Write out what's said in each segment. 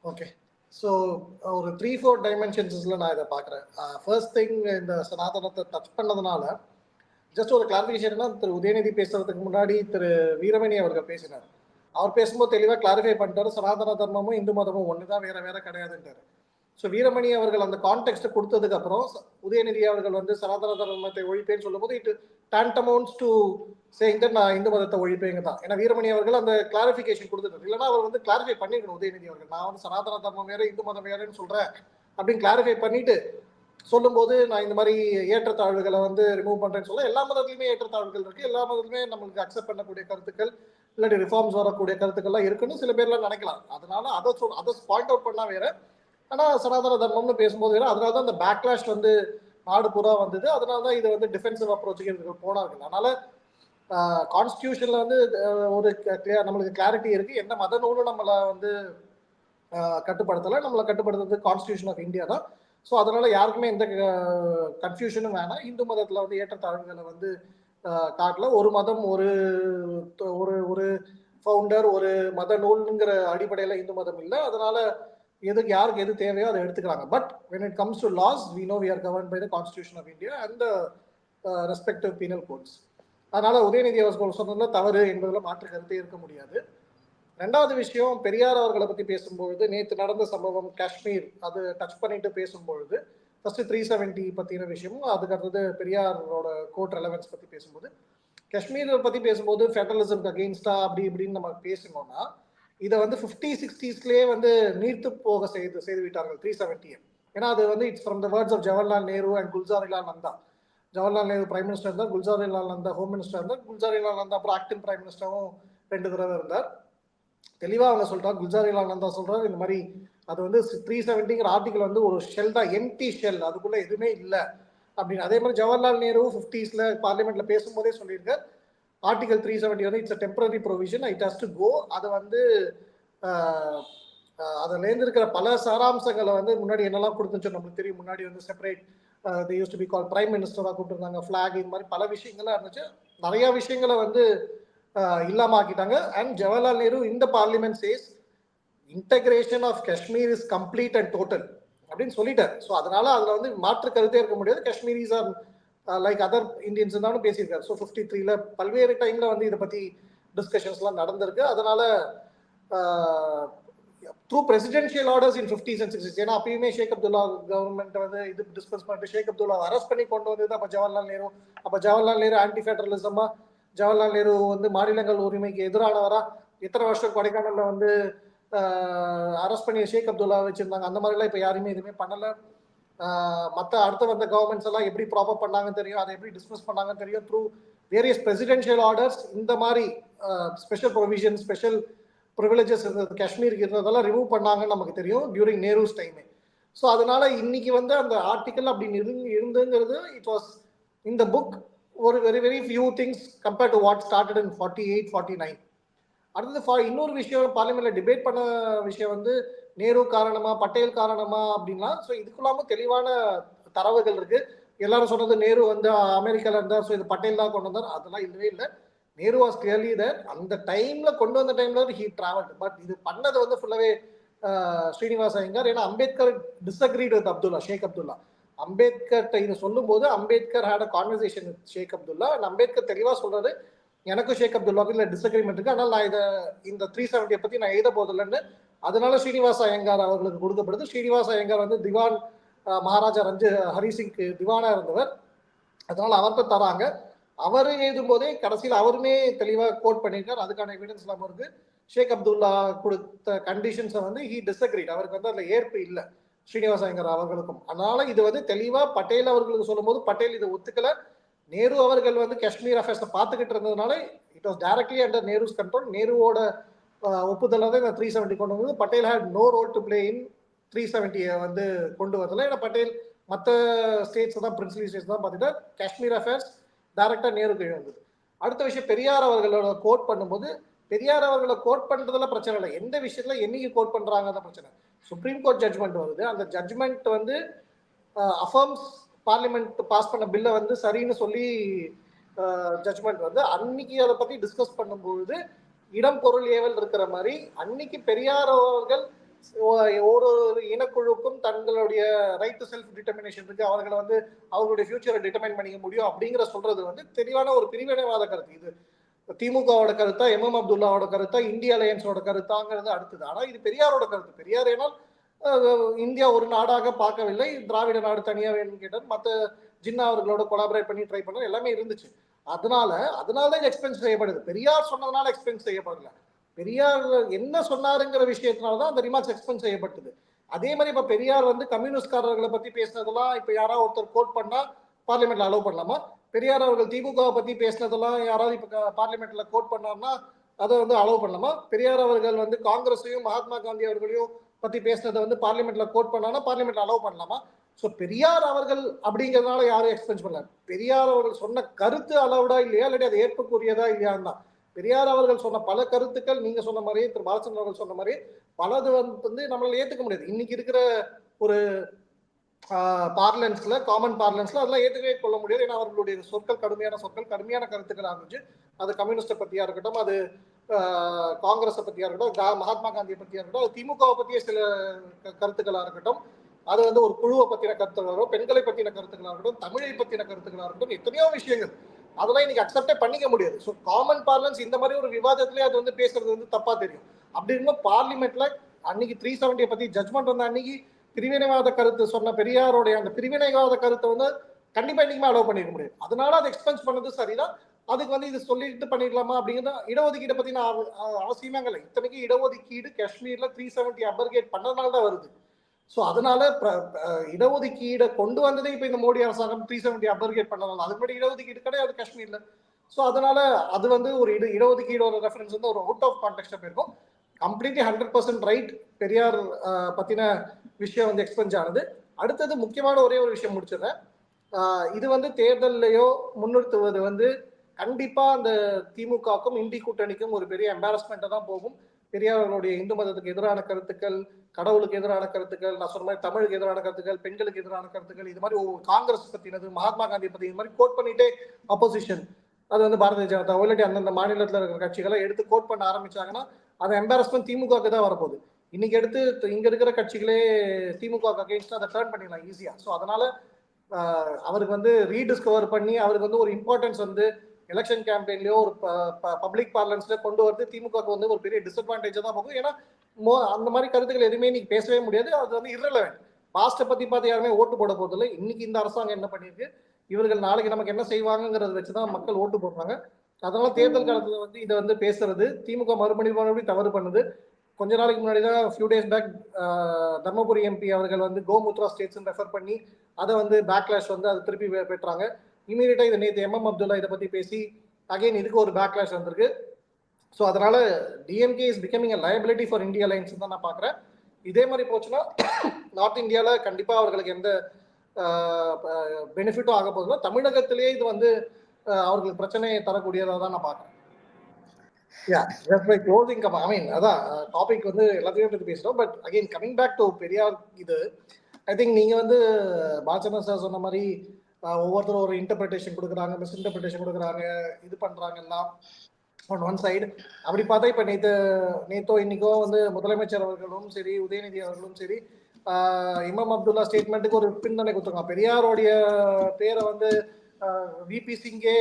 Okay. So ஒரு 3-4 டைமென்ஷன்ஸில் நான் இதை பார்க்குறேன். ஃபர்ஸ்ட் திங், இந்த சனாதனத்தை டச் பண்ணதுனால ஜஸ்ட் ஒரு கிளாரிஃபிகேஷன்னா, திரு உதயநிதி பேசுறதுக்கு முன்னாடி திரு வீரமணி அவர்கள் பேசினார். அவர் பேசும்போது தெளிவாக கிளாரிஃபை பண்ணிட்டாரு, சனாதன தர்மமும் இந்து மதமும் ஒன்று தான், வேற வேற கிடையாதுன்றாரு. ஸோ வீரமணி அவர்கள் அந்த கான்டெக்ட் கொடுத்ததுக்கு அப்புறம் உதயநிதி அவர்கள் வந்து சனாதன தர்மத்தை ஒழிப்பேன்னு சொல்லும்போது இட் டான்டமவுண்ட்ஸ் டு சேயிங் தட் நான் இந்து மதத்தை ஒழிப்பேங்க தான். ஏன்னா வீரமணி அவர்கள் அந்த கிளாரிஃபிகேஷன் கொடுத்துட்டாரு. இல்லைன்னா அவர் வந்து கிளாரிஃபை பண்ணிருக்கணும் உதயநிதி அவர்கள், நான் வந்து சனாதன தர்மம் வேற இந்து மதம் வேறன்னு சொல்றேன் அப்படின்னு கிளாரிஃபை பண்ணிட்டு சொல்லும்போது, நான் இந்த மாதிரி ஏற்றத்தாழ்வுகளை வந்து ரிமூவ் பண்றேன்னு சொல்ல, எல்லா மதத்துலையுமே ஏற்றத்தாழ்வுகள் இருக்கு, எல்லா மதத்துலையுமே நம்மளுக்கு அக்செப்ட் பண்ணக்கூடிய கருத்துக்கள் இல்லாட்டி ரிஃபார்ம்ஸ் வரக்கூடிய கருத்துக்கள்லாம் இருக்குன்னு சில பேர்லாம் நினைக்கலாம். அதனால அதை பாயிண்ட் அவுட் பண்ணா வேற, ஆனால் சனாதன தர்மம்னு பேசும்போது வேற. அதனால தான் அந்த பேக்லாஷ் வந்து நாடு பூரா வந்தது. அதனால தான் இதை வந்து டிஃபென்சிவ் அப்ரோச்சுக்கு போனார்கள். அதனால கான்ஸ்டியூஷன்ல வந்து ஒரு நம்மளுக்கு கிளாரிட்டி இருக்கு, எந்த மத நூலும் நம்மளை வந்து கட்டுப்படுத்தலை, நம்மளை கட்டுப்படுத்துறது கான்ஸ்டியூஷன் ஆஃப் இந்தியா தான். ஸோ அதனால யாருக்குமே எந்த கன்ஃபியூஷனும் வேணாம். இந்து மதத்தில் வந்து ஏற்றத்தாழ்வுகளை வந்து காட்டல. ஒரு மதம், ஒரு ஒரு ஃபவுண்டர், ஒரு மத நூல்ங்கிற அடிப்படையில் இந்து மதம் இல்லை. அதனால எதுக்கு யாருக்கு எது தேவையோ அதை எடுத்துக்கிறாங்க. But when it comes to laws, we know we are governed by the Constitution of India and the respective penal codes. அதனால உதயநிதி அவர்கள் சொன்னதுல தவறு என்பதில் மாற்று கருத்தே இருக்க முடியாது. ரெண்டாவது விஷயம், பெரியார் அவர்களை பற்றி பேசும்பொழுது, நேற்று நடந்த சம்பவம் காஷ்மீர் அது டச் பண்ணிட்டு பேசும்பொழுது, ஃபர்ஸ்ட் 370 பற்றின விஷயமும், அதுக்கு அடுத்தது பெரியாரோட கோர்ட் ரெலவன்ஸ் பற்றி பேசும்போது, காஷ்மீரை பற்றி பேசும்போது ஃபெடரலிசம்க்கு அகெயின்ஸ்டா அப்படி இப்படின்னு நம்ம பேசணும்னா, இதை வந்து 50-60ஸ்லேயே வந்து நீர்த்து போக செய்து விட்டார்கள் 370. ஏன்னா அது வந்து it's from the words of Jawaharlal Nehru and Gulzarilal Nanda. Jawaharlal Nehru prime minister இருந்தார், குல்சாரிலால் நந்தா ஹோம் மினிஸ்டர் இருந்தார். குல்சாரிலால் நந்தா அப்புறம் ஆக்டிங் பிரைம் மினிஸ்டரும் 2 தடவை இருந்தார். தெளிவாக அவங்க சொல்றாங்க, குல்சாரிலால் நந்தா சொல்றாரு, இந்த மாதிரி அது வந்து 370ங்கிற ஆர்டிகல் வந்து ஒரு ஷெல் தான், எம்டி ஷெல், அதுக்குள்ள எதுவுமே இல்லை அப்படின்னு. அதே மாதிரி ஜவஹர்லால் நேரு 50ஸ்ல பார்லிமெண்ட்ல பேசும்போதே சொல்லியிருக்கார், ஆர்டிகல் 370 வந்து it's temporary provision, it has to go. அதை வந்து அதுலேருந்து இருக்கிற பல சாராம்சங்களை வந்து முன்னாடி என்னெல்லாம் கொடுத்துச்சோ நம்மளுக்கு தெரியும். முன்னாடி வந்து separate they use to be call prime மினிஸ்டராக கூப்பிட்டுருந்தாங்க, ஃபிளாக், இந்த மாதிரி பல விஷயங்கள்லாம் இருந்துச்சு. நிறைய விஷயங்களை வந்து இல்லாம ஆக்கிட்டாங்க. அண்ட் ஜவஹர்லால் நேரு இந்த parliament says integration of Kashmir is complete and total அப்படின்னு சொல்லிட்டார். ஸோ அதனால அதுல வந்து மாற்று கருத்தே இருக்க முடியாது. Kashmiris are like other Indians தான் பேசியிருக்காரு. ஸோ 53ல பல்வேறு டைம்ல வந்து இதை பத்தி டிஸ்கஷன்ஸ்லாம் நடந்திருக்கு. அதனால through presidential orders in 50s and 60s, ஏன்னா அப்பயுமே ஷேக் அப்துல்லா கவர்மெண்ட் வந்து இது டிஸ்கஸ் பண்ணிட்டு ஷேக் அப்துல்லா அரெஸ்ட் பண்ணி கொண்டு வந்தது அப்போ ஜவஹர்லால் நேரு. அப்போ ஜவஹர்லால் நேரு ஆன்டி ஃபெடரலிசமா, ஜவஹர்லால் நேரு வந்து மாநிலங்கள் உரிமைக்கு எதிரானவரா, எத்தனை வருஷம் கொடைக்கானல்ல வந்து அரெஸ்ட் பண்ணி ஷேக் அப்துல்லா வச்சிருந்தாங்க. அந்த மாதிரிலாம் இப்போ யாருமே எதுவுமே பண்ணலை. மற்ற அடுத்த வந்த கவர்மெண்ட்ஸ் எல்லாம் எப்படி ப்ராப்பர் பண்ணாங்கன்னு தெரியும், அதை எப்படி டிஸ்மிஸ் பண்ணாங்கன்னு தெரியும். த்ரூ வேரியஸ் பிரசிடென்ஷியல் ஆர்டர்ஸ் இந்த மாதிரி ஸ்பெஷல் ப்ரொவிஷன், ஸ்பெஷல் ப்ரிவிலேஜஸ் இருந்தது காஷ்மீருக்கு இருந்ததெல்லாம் ரிமூவ் பண்ணாங்கன்னு நமக்கு தெரியும் டியூரிங் நேருஸ் டைமே. ஸோ அதனால இன்னைக்கு வந்து அந்த ஆர்டிக்கல் அப்படின்னு இருந்துங்கிறது இட் வாஸ் இந்த புக் ஒரு very very few things compared to what started in 48-49. அடுத்தது இன்னொரு விஷயம் பார்லிமெண்ட்ல டிபேட் பண்ண விஷயம் வந்து நேரு காரணமா பட்டேல் காரணமா அப்படின்னா, ஸோ இதுக்குள்ளாம தெளிவான தரவுகள் இருக்கு. எல்லாரும் சொன்னது நேரு வந்து அமெரிக்கால இருந்தார், ஸோ இது பட்டேல் தான் கொண்டு வந்தார், அதெல்லாம் இல்லவே இல்லை. நேரு வாஸ் கிளியர்லி தேர். அந்த டைம்ல கொண்டு வந்த டைம்ல ஹி டிராவல்ட். பட் இது பண்ணது வந்து ஃபுல்லாவே ஸ்ரீனிவாச ஐயங்கார். ஏன்னா அம்பேத்கர் டிஸ்அக்ரீட் வித் அப்துல்லா, ஷேக் அப்துல்லா. அம்பேத்கர் இதை சொல்லும் போது Ambedkar had a conversation with Sheikh Abdullah. Ambedkar தெளிவா சொல்றாரு, எனக்கும் ஷேக் அப்துல்லாவுக்கு இல்லை டிஸ்அக்ரிமெண்ட் இருக்கு, ஆனால் நான் இந்த 370 பத்தி நான் எழுத போதில்லைன்னு. அதனால ஸ்ரீனிவாச ஐயங்கார் அவர்களுக்கு கொடுக்கப்படுது. ஸ்ரீனிவாச ஐயங்கார் வந்து திவான் மகாராஜா ஹரிசிங்க்கு திவானா இருந்தவர். அதனால அவர்கிட்ட தராங்க. அவர் எழுதும் போதே கடைசியில் அவருமே தெளிவாக கோட் பண்ணியிருக்கார், அதுக்கான எவிடன்ஸ் எல்லாம் இருக்கு. ஷேக் அப்துல்லா கொடுத்த கண்டிஷன்ஸை வந்து ஹி டிஸ்அக்ரீட், அவருக்கு வந்து அதில் ஏற்பு இல்லை ஸ்ரீனிவாச ஐயங்கார் அவர்களுக்கும். அதனால இது வந்து தெளிவா பட்டேல் அவர்களுக்கு சொல்லும் போது பட்டேல் இதை ஒத்துக்கல. நேரு அவர்கள் வந்து காஷ்மீர் அஃபேர்ஸை பார்த்துக்கிட்டு இருந்ததுனால it was directly under Nehru's control. நேருவோட ஒப்புதலாக தான் இந்த 370 கொண்டு வந்தது. Patel had no role to play in 370 வந்து கொண்டு வரல. ஏன்னா பட்டேல் மற்ற ஸ்டேட்ஸ் தான், பிரின்சிபல் ஸ்டேட்ஸ் தான் பார்த்துட்டு காஷ்மீர் அஃபேர்ஸ் டைரக்டா நேருக்கு வந்தது. அடுத்த விஷயம், பெரியார் அவர்களோட கோட் பண்ணும்போது பெரியார் அவர்களை கோட் பண்றதுல பிரச்சனை இல்லை, எந்த விஷயத்துல என்னைக்கு கோட் பண்றாங்க தான் பிரச்சனை. சுப்ரீம் கோர்ட் ஜட்மெண்ட் வருது, அந்த ஜட்மெண்ட் வந்து அஃபர்ம்ஸ் பார்லிமெண்ட் பாஸ் பண்ண பில்லை வந்து சரின்னு சொல்லி ஜட்மெண்ட் வந்து அன்னைக்கு அதை பத்தி டிஸ்கஸ் பண்ணும்போது இடம் பொருள் ஏவல் இருக்கிற மாதிரி அன்னைக்கு பெரியார் அவர்கள் ஒரு இனக்குழுக்கும் தங்களுடைய ரைட் டு செல்ஃப் டிட்டர்மினேஷன் இருக்கு, அவர்களை வந்து அவர்களுடைய ஃபியூச்சரை டிட்டர்மைன் பண்ணிக்க முடியும் அப்படிங்கிற சொல்றது வந்து தெளிவான ஒரு பிரிவினைவாத கருத்து. இது திமுகவோட கருத்தா, எம் அப்துல்லாவோட கருத்தா, இந்திய அலையன்ஸோட கருத்தாங்கிறது அடுத்தது. ஆனா இது பெரியாரோட கருத்து. பெரியார் ஏனால் இந்தியா ஒரு நாடாக பார்க்கவில்லை, திராவிட நாடு தனியா வேணும்னு கேட்டார், மற்ற ஜின்னா அவர்களோட கொலாபரேட் பண்ணி ட்ரை பண்ண எல்லாமே இருந்துச்சு. அதனால எக்ஸ்பென்ஸ் செய்யப்படுது. பெரியார் சொன்னதுனால எக்ஸ்பென்ஸ் செய்யப்படல. பெரியார் என்ன சொன்னாருங்கிற விஷயத்தினாலதான் அந்த ரிமார்க்ஸ் எக்ஸ்பென்ஸ் செய்யப்பட்டது. அதே மாதிரி இப்ப பெரியார் வந்து கம்யூனிஸ்ட்காரர்களை பத்தி பேசினதெல்லாம் இப்ப யாராவது ஒருத்தர் கோட் பண்ணா பார்லிமெண்ட்ல அலோவ் பண்ணலாமா? பெரியார் அவர்கள் திமுகவை பத்தி பேசினதெல்லாம் யாராவது இப்ப பார்லிமெண்ட்ல கோட் பண்ணார்னா அதை வந்து அலோவ் பண்ணலாமா? பெரியார் அவர்கள் வந்து காங்கிரஸையும் மகாத்மா காந்தி அவர்களையும் பத்தி பேசினதை வந்து பார்லிமெண்ட்ல கோட் பண்ணானா பார்லிமெண்ட்ல அலோவ் பண்ணலாமா? ஸோ பெரியார் அவர்கள் அப்படிங்கிறதுனால யாரும் எக்ஸ்பென்ஸ் பண்ணல. பெரியார் அவர்கள் சொன்ன கருத்து அளவுடா இல்லையா, இல்லாட்டி அது ஏற்புக்குரியதா இல்லையான்னு தான். பெரியார் அவர்கள் சொன்ன பல கருத்துக்கள் நீங்க சொன்ன மாதிரி, திரு பாலச்சந்திரன் அவர்கள் சொன்ன மாதிரி பலது வந்து நம்மளால ஏத்துக்க முடியாது. இன்னைக்கு இருக்கிற ஒரு பார்லன்ஸ்ல, காமன் பார்லன்ஸ்ல அதெல்லாம் ஏற்றுக்கவே கொள்ள முடியாது. ஏன்னா அவர்களுடைய சொற்கள் கடுமையான சொற்கள், கடுமையான கருத்துக்கள் இருந்துச்சு. அது கம்யூனிஸ்டை பத்தியா இருக்கட்டும், அது காங்கிரஸை பத்தியா இருக்கட்டும், மகாத்மா காந்தியை பத்தியா இருக்கட்டும், அது திமுகவை பத்திய சில கருத்துக்களா இருக்கட்டும், அது வந்து ஒரு குழுவை பத்தின கருத்துக்களோ, பெண்களை பத்தின கருத்துக்களா இருக்கட்டும், தமிழை பத்தின கருத்துக்களா இருக்கட்டும், எத்தனையோ விஷயங்கள் அதெல்லாம் இன்னைக்கு அக்செப்டே பண்ணிக்க முடியாது. ஸோ காமன் பார்லன்ஸ் இந்த மாதிரி ஒரு விவாதத்திலே அது வந்து பேசுறது வந்து தப்பா தெரியும். அப்படி இருக்கும் பார்லிமெண்ட்ல அன்னைக்கு 370 பத்தி ஜட்மெண்ட் வந்த அன்னைக்கு பிரிவினைவாத கருத்து சொன்ன பெரியாரோடைய அந்த பிரிவினைவாத கருத்தை வந்து கண்டிப்பா இன்னைக்குமே அலோவ் பண்ணிருக்க முடியாது. அதனால அதை எக்ஸ்பென்ஸ் பண்ணது சரிதான். அதுக்கு வந்து இது சொல்லிட்டு பண்ணிடலாமா அப்படிங்கிறது இடஒதுக்கீட்டை பத்தி நான் அவசியமே இல்லை. இத்தனைக்கு இடஒதுக்கீடு காஷ்மீர்ல 370 அபர்கேட் பண்ணதுனால தான் வருது. ஸோ அதனால இடஒதுக்கீடை கொண்டு வந்ததே இப்போ இந்த மோடி அரசாங்கம் 370 அபர்கேட் பண்ணலாம். அதுக்கு முன்னாடி இடஒதுக்கீடு கிடையாது காஷ்மீர்ல. ஸோ அதனால அது வந்து ஒரு இடஒதுக்கீடோட ரெஃபரன்ஸ் வந்து ஒரு அவுட் ஆஃப் கான்டெக்ஸ்டா போயிருக்கும். Completely 100% right. பெரியார் பத்தின விஷயம் வந்து எக்ஸ்பென்ஸ் ஆனது. அடுத்தது முக்கியமான ஒரே ஒரு விஷயம் முடிச்சிடுறேன். இது வந்து தேர்தலையோ முன்னிறுத்துவது வந்து கண்டிப்பா அந்த திமுகவுக்கும் இந்தி கூட்டணிக்கும் ஒரு பெரிய எம்பாரஸ்மெண்ட்டை தான் போகும். பெரியார்களுடைய இந்து மதத்துக்கு எதிரான கருத்துக்கள், கடவுளுக்கு எதிரான கருத்துக்கள், நான் சொன்ன மாதிரி தமிழுக்கு எதிரான கருத்துக்கள், பெண்களுக்கு எதிரான கருத்துக்கள், இது மாதிரி காங்கிரஸ் பத்தினது, மகாத்மா காந்தி பத்தி இது மாதிரி கோட் பண்ணிட்டே அப்போசிஷன் அது வந்து பாரதிய ஜனதா இல்லாட்டி அந்தந்த மாநிலத்தில் இருக்கிற கட்சிகளை எடுத்து கோட் பண்ண ஆரம்பிச்சாங்கன்னா அது எம்பாரஸ்மெண்ட் திமுகவுக்கு தான் வரப்போகுது. இன்னைக்கு எடுத்து இங்க இருக்கிற கட்சிகளே திமுக அகேன்ஸ்டா அதை டர்ன் பண்ணிடலாம் ஈஸியா. ஸோ அதனால அவருக்கு வந்து ரீடிஸ்கவர் பண்ணி அவருக்கு வந்து ஒரு இம்பார்ட்டன்ஸ் வந்து எலெக்ஷன் கேம்பெயின்லயோ ஒரு பப்ளிக் பார்லன்ஸ்ல கொண்டு வரது திமுகவுக்கு வந்து ஒரு பெரிய டிஸ்அட்வான்டேஜ் தான் போகும். ஏன்னா அந்த மாதிரி கருத்துக்கள் எதுவுமே இன்னைக்கு பேசவே முடியாது. அது வந்து இரலவென்ட். பாஸ்ட்டை பத்தி பார்த்து யாருமே ஓட்டு போட போதில்லை. இன்னைக்கு இந்த அரசாங்கம் என்ன பண்ணிருக்கு, இவர்கள் நாளைக்கு நமக்கு என்ன செய்வாங்கிறத வச்சுதான் மக்கள் ஓட்டு போடுறாங்க. அதனால தேர்தல் காலத்துல வந்து இதை வந்து பேசுறது திமுக மறுபடியும் தவறு பண்ணுது. கொஞ்ச நாளைக்கு முன்னாடி தான் few days back Dharmapuri MP அவர்கள் வந்து கோமுத்ரா ஸ்டேட்ஸ் ரெஃபர் பண்ணி அதை வந்து பேக்லாஷ் வந்து அதை திருப்பி பெற்றாங்க. இமீடியட்டா இதை நேற்று எம் அப்துல்லா இதை பத்தி பேசி அகைன் இதுக்கு ஒரு பேக்லாஷ் வந்திருக்கு. ஸோ அதனால DMK is becoming a liability for India alliance தான் நான் பார்க்குறேன். இதே மாதிரி போச்சுன்னா நார்த் இந்தியாவில் கண்டிப்பாக அவர்களுக்கு எந்த பெனிஃபிட்டும் ஆக போகுதுன்னா தமிழகத்திலேயே இது வந்து அவர்களுக்கு பிரச்சனையை தரக்கூடியதாக தான் நான் பார்க்குறேன். அதான் டாபிக் வந்து எல்லாத்தையும் பற்றி பேசுகிறோம். But again coming back to Periyar, இது ஐ திங்க் நீங்கள் வந்து பாலச்சந்திரன் சார் சொன்ன மாதிரி ஒவ்வொருத்தரும் ஒரு இன்டர்பிரிட்டேஷன் கொடுக்குறாங்க, மிஸ் இன்டர்பிரிட்டேஷன் கொடுக்குறாங்க, இது பண்ணுறாங்க எல்லாம் ஆன் ஒன் சைடு. அப்படி பார்த்தா இப்போ நேத்தோ இன்னைக்கோ வந்து முதலமைச்சர் அவர்களும் சரி, உதயநிதி அவர்களும் சரி, இமாம் அப்துல்லா ஸ்டேட்மெண்ட்டுக்கு ஒரு பின்னணி கொடுத்துருக்காங்க. பெரியாரோடைய பேரை வந்து விபி சிங்கே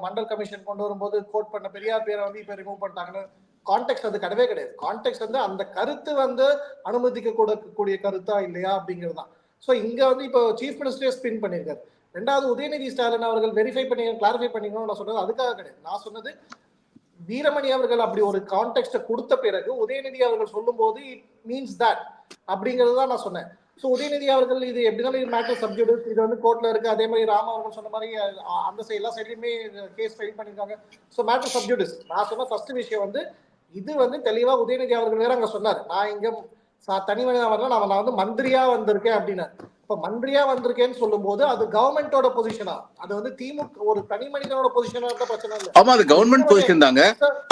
மண்டல் கமிஷன் கொண்டு வரும்போது கோட் பண்ண பெரியார் பேரை வந்து இப்போ ரிமூவ் பண்ணிட்டாங்கன்னு கான்டெக்ட் அது கிடையவே கிடையாது. கான்டெக்ட் வந்து அந்த கருத்து வந்து அனுமதிக்க கூடிய கருத்தா இல்லையா அப்படிங்கிறது தான். ஸோ இங்க வந்து இப்போ சீஃப் மினிஸ்டரே ஸ்பின் பண்ணியிருக்காரு. ரெண்டாவது உதயநிதி ஸ்டாலின் அவர்கள் வெரிஃபை பண்ணி கிளாரிஃபை பண்ணிக்கணும்னு நான் சொன்னது அதுக்காக கிடையாது. நான் சொன்னது வீரமணி அவர்கள் அப்படி ஒரு கான்டெக்ட கொடுத்த பிறகு உதயநிதி அவர்கள் சொல்லும் போது இட் மீன்ஸ் தட் அப்படிங்கிறது தான் நான் சொன்னேன். ஸோ உதயநிதி அவர்கள் இது எப்படினாலும் மேட்டர் சப்ஜெக்ட், இது வந்து கோர்ட்ல இருக்கு. அதே மாதிரி ராம அவர்கள் சொன்ன மாதிரி அந்த எல்லா சைட்லயுமே கேஸ் ஃபைல் பண்ணிருக்காங்க. So matter subject. நான் சொன்ன ஃபர்ஸ்ட் விஷயம் வந்து இது வந்து தெளிவா உதயநிதி அவர்கள் வேற அங்க சொன்னார், நான் இங்க தனி மனிதா வரல, நான் வந்து மந்திரியா வந்திருக்கேன் அப்படின்னு. இப்ப மந்திரியா வந்திருக்கேன்னு சொல்லும் போது அது கவர்மெண்டோட பொசிஷனா, அது வந்து திமுக ஒரு தனி மனிதனோட பொசிஷனா இருந்தா பிரச்சனை இல்லை. ஆமா, அது கவர்மெண்ட் பொசிஷன் தாங்க,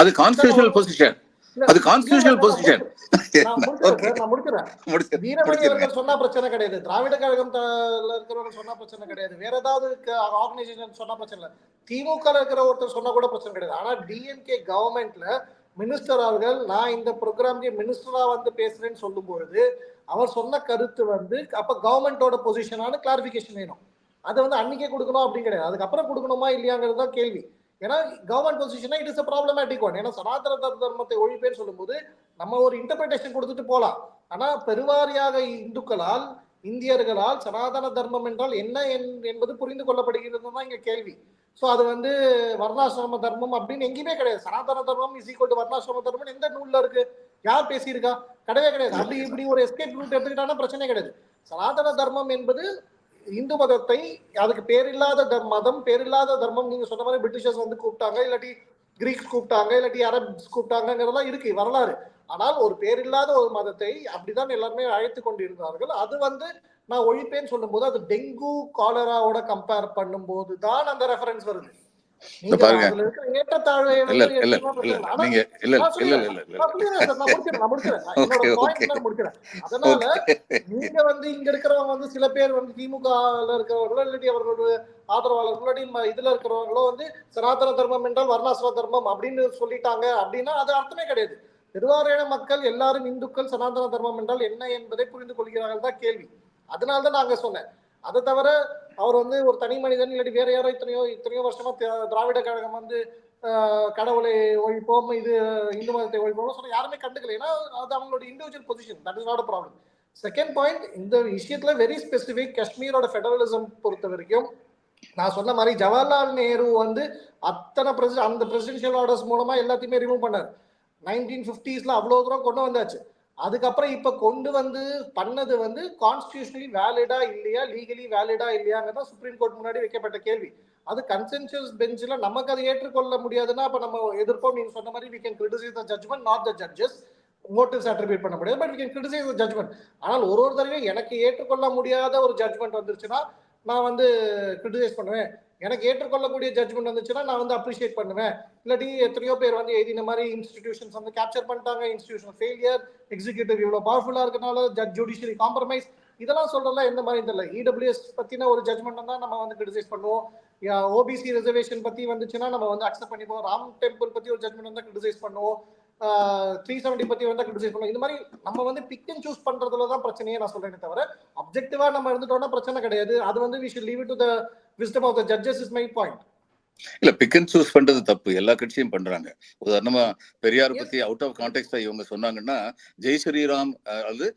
அது கான்ஸ்டிடியூஷனல் பொசிஷன், அது கான்ஸ்டிடியூஷனல் பொசிஷன். நான் முடிக்கிறேன். வீரமணி அவர்கள் சொன்னா பிரச்சனை கிடையாது, திராவிட கழகத்துல இருக்கிறவங்க சொன்னா பிரச்சனை கிடையாது, வேற ஏதாவது ஆர்கனைசேஷன் சொன்னா பிரச்சனை இல்லை, திமுக இருக்கிற ஒருத்தர் சொன்னா கூட பிரச்சனை கிடையாது. ஆனா டிஎம்கே கவர்மெண்ட்ல மினிஸ்டர் அவர்கள் நான் இந்த ப்ரோக்ராம்க்கு மினிஸ்டரா வந்து பேசுறேன்னு சொல்லும் பொழுது அவர் சொன்ன கருத்து வந்து அப்ப கவர்மெண்டோட பொசிஷனான கிளாரிபிகேஷன் வேணும். அதை வந்து அன்னைக்கே கொடுக்கணும் அப்படின்னு கிடையாது, அதுக்கப்புறம் கொடுக்கணுமா இல்லையாங்கிறது தான் கேள்வி. ஏன்னா கவர்மெண்ட் பொசிஷனா it is a problematic one. ஏன்னா சனாதன தர்மத்தை ஒழிப்பேன்னு சொல்லும்போது நம்ம ஒரு இன்டர்பிரேஷன் கொடுத்துட்டு போகலாம். ஆனா பெருவாரியாக இந்துக்களால் இந்தியர்களால் சனாதன தர்மம் என்றால் என்ன என்பது புரிந்து கொள்ளப்படுகிறது தான் இங்க கேள்வி. ஸோ அது வந்து வர்ணாசிரம தர்மம் அப்படின்னு எங்கேயுமே கிடையாது. சனாதன தர்மம் இஸ் ஈக்குவல் டு வர்ணாசிரம தர்மம் எந்த நூல்ல இருக்கு? யார் பேசியிருக்கா? கிடையவே கிடையாது. அப்படி இப்படி ஒரு எஸ்கேப் ரூட் எடுத்துக்கிட்டாலும் பிரச்சனை கிடையாது. சனாதன தர்மம் என்பது இந்து மதத்தை, அதுக்கு பேரில்லாத மதம், பேரில்லாத தர்மம். நீங்க சொன்ன மாதிரி பிரிட்டிஷர்ஸ் வந்து கூப்பிட்டாங்க, இல்லாட்டி கிரீக்ஸ் கூப்பிட்டாங்க, இல்லாட்டி அரப்ஸ் கூப்பிட்டாங்கிறதெல்லாம் இருக்கு வரலாறு. ஆனால் ஒரு பேரில்லாத ஒரு மதத்தை அப்படிதான் எல்லாருமே அழைத்து கொண்டிருந்தார்கள். அது வந்து நான் ஒழிப்பேன்னு சொல்லும் போது அது டெங்கு காலராவோட கம்பேர் பண்ணும் போது தான் அந்த ரெஃபரன்ஸ் வருது. ஏற்றத்தாழ்வை அதனால நீங்க வந்து இங்க இருக்கிறவங்க வந்து சில பேர் வந்து திமுக இருக்கிறவர்களோ இல்லாட்டி அவர்களுடைய ஆதரவாளர்களோ இதுல இருக்கிறவங்களோ வந்து சனாதன தர்மம் என்றால் வர்ணாசிரம தர்மம் அப்படின்னு சொல்லிட்டாங்க அப்படின்னா அது அர்த்தமே கிடையாது. பெருவாரியான மக்கள் எல்லாரும் இந்துக்கள் சனாதன தர்மம் என்றால் என்ன என்பதை புரிந்து கொள்கிறார்கள் தான் கேள்வி. அதனால்தான் நாங்க சொன்னேன். அதை தவிர அவர் வந்து ஒரு தனி மனிதன் இல்லாட்டி வேற யாரோ இத்தனையோ வருஷமா திராவிட கழகம் வந்து கடவுளை ஒழிப்போம், இது இந்து மதத்தை ஒழிப்போம் சொன்னா யாருமே கண்டுக்கல. ஏன்னா அது அவங்களோட individual position, that is not a problem. Second point, இந்த விஷயத்துல வெரி ஸ்பெசிபிக் காஷ்மீரோட ஃபெடரலிசம் பொறுத்த வரைக்கும் நான் சொன்ன மாதிரி ஜவஹர்லால் நேரு வந்து அத்தனை அந்த பிரசிடென்ஷியல் ஆர்டர்ஸ் மூலமா எல்லாத்தையுமே ரிமூவ் பண்ணார். 1950s அவ்வளவு தூரம் கொண்டு வந்தாச்சு. அதுக்கப்புறம் இப்ப கொண்டு வந்து பண்ணது வந்து கான்ஸ்டிடியூஷனலி வேலிடா இல்லையா, லீகலி வேலிடா இல்லையாங்கிறதா சுப்ரீம் கோர்ட் முன்னாடி வைக்கப்பட்ட கேள்வி. அது கன்சென்சஸ் பெஞ்சில் நமக்கு அதை ஏற்றுக்கொள்ள முடியாதுன்னா அப்ப நம்ம எதிர்ப்போம். நீங்க சொன்ன மாதிரி we can criticize the judgment, not the judges. Motives attribute பண்ண முடியாது, but we can criticize the judgment. ஆனால் ஒரு தடவையும் எனக்கு ஏற்றுக்கொள்ள முடியாத ஒரு ஜட்ஜ்மெண்ட் வந்துருச்சுன்னா நான் வந்து கிரிட்டிசைஸ் பண்ணுவேன். எனக்கு ஏற்றுக்கொள்ளக்கூடிய ஜட்ஜ்மெண்ட் வந்துச்சுன்னா நான் வந்து அப்ரிஷியேட் பண்ணுவேன். இல்லாட்டி எத்தனையோ பேர் வந்து எழுதின மாதிரி இன்ஸ்டிடியூஷன்ஸ் வந்து கேப்சர் பண்ணிட்டாங்க, இன்ஸ்டிடியூஷன் ஃபெயிலியர், எக்ஸிக்யூட்டிவ் இவ்வளவு பவர்ஃபுல்லா இருக்கனால ஜுடிஷியரி காம்ப்ரமைஸ், இதெல்லாம் சொல்றதுலாம் எந்த மாதிரி தெரியல. இடபிள்யூஎஸ் பத்தின ஒரு ஜட்ஜ்மெண்ட் தான் நம்ம வந்து கிரிட்டிசைஸ் பண்ணுவோம். ஓபிசி ரிசர்வேஷன் பத்தி வந்துச்சுன்னா நம்ம வந்து அக்செப்ட் பண்ணிப்போம். ராம் டெம்பிள் பத்தி ஒரு ஜட்ஜ்மெண்ட் வந்து கிரிட்டிசைஸ் பண்ணுவோம். 370 பத்தி வந்து கிரிட்டிசைஸ் பண்ணுவோம். இந்த மாதிரி நம்ம வந்து பிக் அண்ட் சூஸ் பண்றதுல தான் பிரச்சனையே நான் சொல்றேனே தவிர அப்ஜெக்டிவா நம்ம இருந்துட்டோம்னா பிரச்சனை கிடையாது. அது வந்து we should leave it to the wisdom of the judges is my point. இல்ல, பிக் அண்ட் சூஸ் பண்றது தப்பு, எல்லா கட்சியும் பண்றாங்க. உதாரணமா பெரியார் பத்தி அவுட் ஆஃப் கான்டெக்ஸ்டா இவங்க சொன்னாங்கன்னா ஜெய் ஸ்ரீராம் அல்லது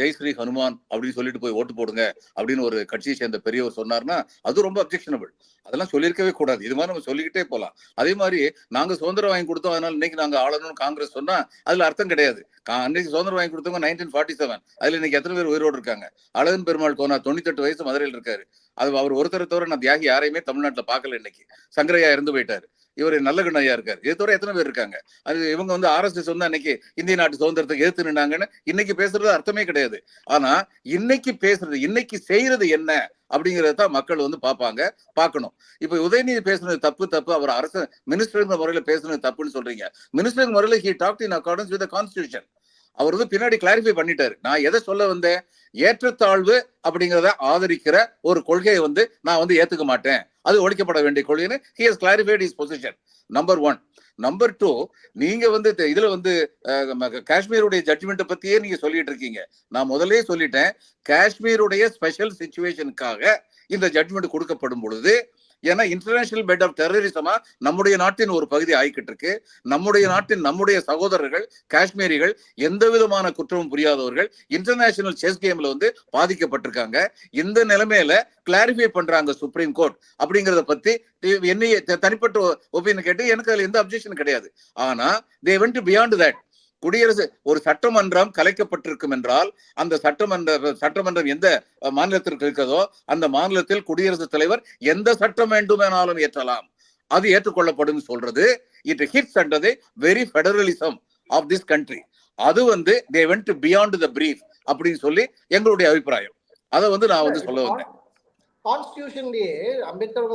ஜெய் ஸ்ரீ ஹனுமான் அப்படின்னு சொல்லிட்டு போய் ஓட்டு போடுங்க அப்படின்னு ஒரு கட்சியை சேர்ந்த பெரியவர் சொன்னார்னா அது ரொம்ப அப்ஜெக்ஷனபிள். அதெல்லாம் சொல்லியிருக்கவே கூடாது. இது மாதிரி நம்ம சொல்லிக்கிட்டே போகலாம். அதே மாதிரி நாங்க சுதந்திரம் வாங்கி கொடுத்தோம் அதனால இன்னைக்கு நாங்க ஆளணும்னு காங்கிரஸ் சொன்னா அதுல அர்த்தம் கிடையாது. அன்னைக்கு சுதந்திரம் வாங்கி கொடுத்தவங்க 1947, அதுல இன்னைக்கு எத்தனை பேர் உயிரோடு இருக்காங்க? அழகன் பெருமாள் கோனா 98 வயசு மதுரையில் இருக்காரு. அது அவர் ஒருத்தரை தவிர நான் தியாகி யாரையுமே தமிழ்நாட்டுல பார்க்கல. இன்னைக்கு சங்கரையா இறந்து போயிட்டாரு, இவர் நல்ல கண்ணையா இருக்காரு. இது தவிர எத்தனை பேர் இருக்காங்க? அது இவங்க வந்து RSS வந்து அன்னைக்கு இந்திய நாட்டு சுதந்திரத்தை எதிர்த்து நின்னாங்கன்னு இன்னைக்கு பேசுறது அர்த்தமே கிடையாது. ஆனா இன்னைக்கு பேசுறது, இன்னைக்கு செய்யறது என்ன அப்படிங்கறத தான் மக்கள் வந்து பார்ப்பாங்க, பார்க்கணும். இப்ப உதயநிதி பேசுனது தப்பு, அவர் அரசு மினிஸ்டர் முறையில பேசுனது தப்புன்னு சொல்றீங்க. மினிஸ்டர் முறையில he talked in accordance with the constitution. அவர் வந்து பின்னாடி கிளாரிஃபை பண்ணிட்டாரு. நான் எதை சொல்ல வந்தேன், ஏற்றத்தாழ்வு அப்படிங்கிறத ஆதரிக்கிற ஒரு கொள்கையை வந்து நான் வந்து ஏத்துக்க மாட்டேன், அது ஒழிக்கப்பட வேண்டிய கொள்கைன்னு he has clarified his position. Number 1. Number 2, நீங்க வந்து இதுல வந்து காஷ்மீருடைய ஜட்ஜ்மெண்ட் பத்தியே நீங்க சொல்லிட்டு இருக்கீங்க. நான் முதலே சொல்லிட்டேன், காஷ்மீருடைய ஸ்பெஷல் சிச்சுவேஷனுக்காக இந்த ஜட்ஜ்மெண்ட் கொடுக்கப்படும் பொழுது, ஏன்னா இன்டர்நேஷனல் பெட் ஆஃப் டெரரிசமா நம்முடைய நாட்டின் ஒரு பகுதி ஆகிக்கிட்டு இருக்கு. நம்முடைய சகோதரர்கள் காஷ்மீரிகள் எந்த விதமான குற்றமும் புரியாதவர்கள் இன்டர்நேஷனல் செஸ் கேம்ல வந்து பாதிக்கப்பட்டிருக்காங்க. இந்த நிலைமையில கிளாரிஃபை பண்றாங்க சுப்ரீம் கோர்ட் அப்படிங்கறத பத்தி என்னைய தனிப்பட்ட ஒப்பீனியன் கேட்டு எனக்கு அதுல எந்த அப்ஜெக்ஷன் கிடையாது. ஆனா they went beyond that. குடியரசு ஒரு சட்டமன்றம் கலைக்கப்பட்டிருக்கும் என்றால் அந்த சட்டமன்றம் எந்த மாநிலத்திற்கு இருக்கிறதோ அந்த மாநிலத்தில் குடியரசுத் தலைவர் எந்த சட்டம் வேண்டுமானாலும் ஏற்றலாம், அது ஏற்றுக்கொள்ளப்படும் சொல்றது. It hits under the very federalism of this country. அது வந்து they went beyond the brief அப்படின்னு சொல்லி எங்களுடைய அபிப்பிராயம். அதை வந்து நான் வந்து சொல்ல வந்தேன். கான்ஸ்டிடியூஷன்லயே அம்பேத்கர்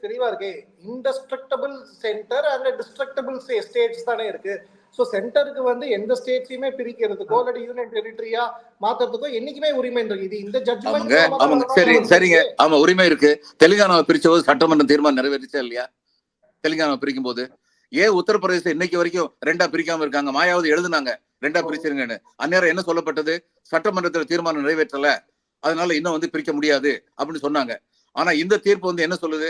தெளிவா இருக்கு, இன்டஸ்ட்ரக்டபிள் சென்டர் அண்ட் டிஸ்ட்ரக்டபிள் ஸ்டேட்ஸ் தானே இருக்கு. சோ சென்டருக்கு வந்து எந்த ஸ்டேட்ஸையுமே பிரிக்கிறதுக்கோ இல்லாட்டி யூனியன் டெரிட்டரியா மாத்துறதுக்கோ என்னைக்குமே உரிமை இருக்கு. இது இந்த ஜட்ஜ்மெண்ட் சரிங்க, ஆமா உரிமை இருக்கு. தெலுங்கானாவை பிரிச்ச போது சட்டமன்றம் தீர்மானம் நிறைவேறிச்சா இல்லையா? தெலுங்கானாவை பிரிக்கும் போது ஏன் உத்தரப்பிரதேசம் இன்னைக்கு வரைக்கும் 2ஆ பிரிக்காம இருக்காங்க? மாயாவதி எழுதுனாங்க 2ஆ பிரிச்சிருங்கன்னு. அந்நேரம் என்ன சொல்லப்பட்டது? சட்டமன்றத்தில் தீர்மானம் நிறைவேற்றல, அதனால இன்னும் பிரிக்க முடியாது அப்படின்னு சொன்னாங்க. ஆனா இந்த தீர்ப்பு என்ன சொல்லுது?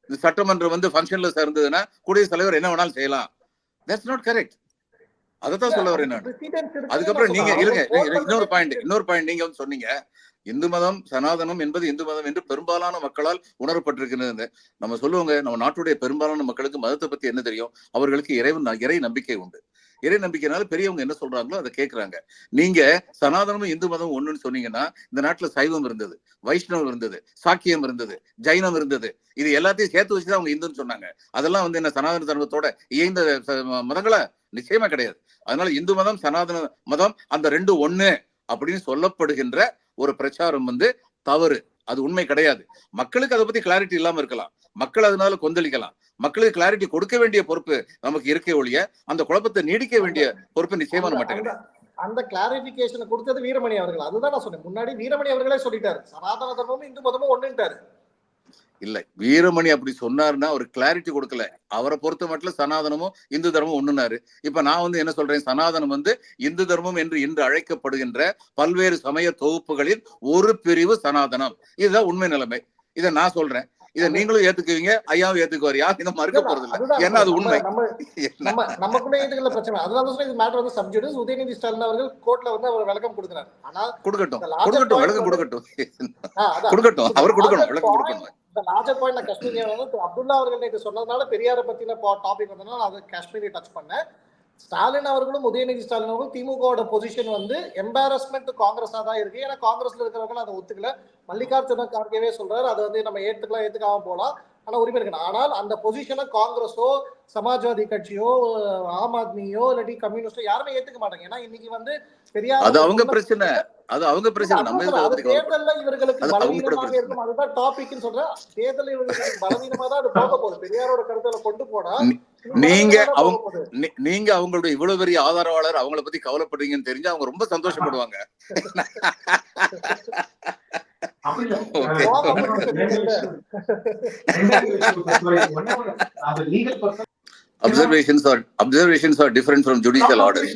இந்த சட்டமன்றம் ஃபங்க்ஷன்லெஸ் இருந்ததுன்னா குடியரசுத் தலைவர் என்ன வேணாலும் செய்யலாம். That's not correct. அதத்தான் சொல்ல வரேன் நான். அதுக்கப்புறம் நீங்க இருங்க, இன்னொரு பாயிண்ட் நீங்க சொன்னீங்க, இந்து மதம் சனாதனம் என்பது இந்து மதம் என்று பெரும்பாலான மக்களால் உணரப்பட்டிருக்கிறது. நம்ம சொல்லுவோங்க, நம்ம நாட்டுடைய பெரும்பாலான மக்களுக்கு மதத்தை பத்தி என்ன தெரியும்? அவர்களுக்கு இறை நம்பிக்கை உண்டு. இறை நம்பிக்கைனால பெரியவங்க என்ன சொல்றாங்களோ அதை கேட்கிறாங்க. நீங்க சனாதனமும் இந்து மதம் ஒண்ணுன்னு சொன்னீங்கன்னா, இந்த நாட்டுல சைவம் இருந்தது, வைஷ்ணவம் இருந்தது, சாக்கியம் இருந்தது, ஜைனம் இருந்தது. இது எல்லாத்தையும் சேர்த்து வச்சுதான் அவங்க இந்துன்னு சொன்னாங்க. அதெல்லாம் என்ன சனாதன தர்மத்தோட இயைந்த மதங்களா? நிச்சயமா கிடையாது. அதனால இந்து மதம் சனாதன மதம் அந்த 2 ஒண்ணு அப்படின்னு சொல்லப்படுகின்ற ஒரு பிரச்சாரம் தவறு. அது உண்மை கிடையாது. மக்களுக்கு அதை பத்தி கிளாரிட்டி இல்லாம இருக்கலாம், மக்கள் அதனால கொந்தளிக்கலாம். மக்களுக்கு கிளாரிட்டி கொடுக்க வேண்டிய பொறுப்பு நமக்கு இருக்கே ஒழிய அந்த குழப்பத்தை நீடிக்க வேண்டிய பொறுப்பு நிச்சயமா நம்மகிட்ட கிடையாது. அந்த கிளாரிபிகேஷன் கொடுத்தது வீரமணி அவர்கள். அதுதான் நான் சொன்னேன். முன்னாடி வீரமணி அவர்களே சொல்லிட்டாரு, சனாதன தர்மமும் இந்து மதமும் ஒண்ணுட்டாரு. இல்ல, வீரமணி அப்படி சொன்னாருன்னா அவர் கிளாரிட்டி கொடுக்கல. அவரை பொறுத்த மட்டும் சனாதனமும் இந்து தர்மம் ஒண்ணுனாரு. இப்ப நான் என்ன சொல்றேன், சனாதனம் இந்து தர்மம் என்று இன்று அழைக்கப்படுகின்ற பல்வேறு சமய தொகுப்புகளில் ஒரு பிரிவு சனாதனம். இதுதான் உண்மை நிலைமை. இதை நான் சொல்றேன். இதை நீங்களும் ஏத்துக்குவீங்க, ஐயாவும் ஏத்துக்குவார். யார் இதை மறுக்க போறது இல்லை. ஏன்னா அது உண்மை. நமக்குள்ள ஏத்துக்கல பிரச்சனை. அதனால இது மேட்டர் சப்ஜெக்ட். உதயநிதி ஸ்டாலின் அவர்கள் கோர்ட்ல அவர் விளக்கம் கொடுக்கிறார். ஆனா கொடுக்கட்டும், விளக்கம் கொடுக்கட்டும், அவர் கொடுக்கணும், விளக்கம் கொடுக்கணும். இந்த லார்ஜர் பாயிண்ட் நான் காஷ்மீர் அப்துல்லா அவர்கள் நேற்று சொன்னதுனால பெரியாரை பத்தின டாபிக் வந்ததுனால அதை காஷ்மீரை டச் பண்ணேன். ஸ்டாலின் அவர்களும் உதயநிதி ஸ்டாலின் அவர்களும் திமுக பொசிஷன் எம்பாரஸ்மெண்ட் காங்கிரஸா தான் இருக்கு. ஏன்னா காங்கிரஸ்ல இருக்கிறவங்க அதை ஒத்துக்கல. மல்லிகார்ஜுன கார்கேவே சொல்றாரு அதை நம்ம ஏத்துக்காம போலாம், ஆனா உரிமை இருக்கு. ஆனால் அந்த பொசிஷனை காங்கிரஸோ சமாஜ்வாதி கட்சியோ ஆம் ஆத்மியோ இல்லாட்டி கம்யூனிஸ்டோ யாருமே ஏத்துக்க மாட்டாங்க. ஏன்னா இன்னைக்கு பெரியார் அது அவங்க பிரச்சனை. தேர்தல்ல இவர்களுக்கு பலவீனமாக இருக்கும். அதுதான் டாபிக்னு சொல்றேன். தேர்தல் இவர்களுக்கு பலவீனமா தான் அது போக போகுது. பெரியாரோட கருத்துல கொண்டு போனா நீங்க அவங்களுடைய இவ்வளவு பெரிய ஆதரவாளர், அவங்கள பத்தி கவலைப்படுறீங்கன்னு தெரிஞ்சு அவங்க ரொம்ப சந்தோஷப்படுவாங்க. Observations are different from judicial orders.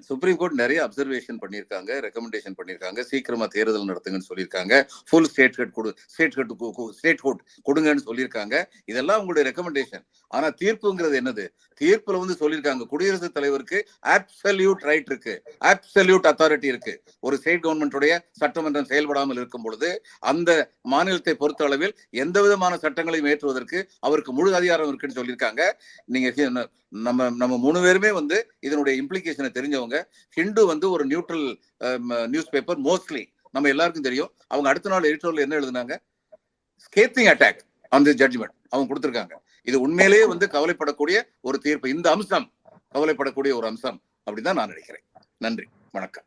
Supreme court நிறைய அப்சர்வேஷன் பண்ணிருக்காங்க, ரெக்கமெண்டேஷன் பண்ணிருக்காங்க. சீக்கிரமா தேர்தல் நடத்துங்கன்னு சொல்லியிருக்காங்க. ஃபுல் ஸ்டேட் கோட் கொடுங்கன்னு சொல்லியிருக்காங்க. இதெல்லாம் உங்களுடைய ரெக்கமெண்டேஷன். ஆனா தீர்ப்புங்கிறது என்னது? தீர்ப்புல சொல்லியிருக்காங்க, குடியரசுத் தலைவருக்கு அப்சல்யூட் ரைட் இருக்கு, அப்சல்யூட் அத்தாரிட்டி இருக்கு. ஒரு ஸ்டேட் கவர்மெண்ட்டுடைய சட்டமன்றம் செயல்படாமல் இருக்கும் பொழுது அந்த மாநிலத்தை பொறுத்த அளவில் எந்த விதமான சட்டங்களையும் ஏற்றுவதற்கு அவருக்கு முழு அதிகாரம் இருக்குன்னு சொல்லியிருக்காங்க. நீங்க நம்ம 3 பேருமே இதனுடைய இம்ப்ளிகேஷனை தெரிஞ்சவங்க. ஹிந்து ஒரு நியூட்ரல் நியூஸ் பேப்பர் மோஸ்ட்லி, நம்ம எல்லாருக்கும் தெரியும். அவங்க அடுத்த நாள் எடிட்டோரியல் என்ன எழுதுனாங்க? ஸ்கேத்திங் அட்டாக் ஆன் தி ஜட்ஜ்மெண்ட் அவங்க கொடுத்திருக்காங்க. இது உண்மையிலேயே கவலைப்படக்கூடிய ஒரு தீர்ப்பு. இந்த அம்சம் கவலைப்படக்கூடிய ஒரு அம்சம் அப்படிதான் நான் நினைக்கிறேன். நன்றி, வணக்கம்.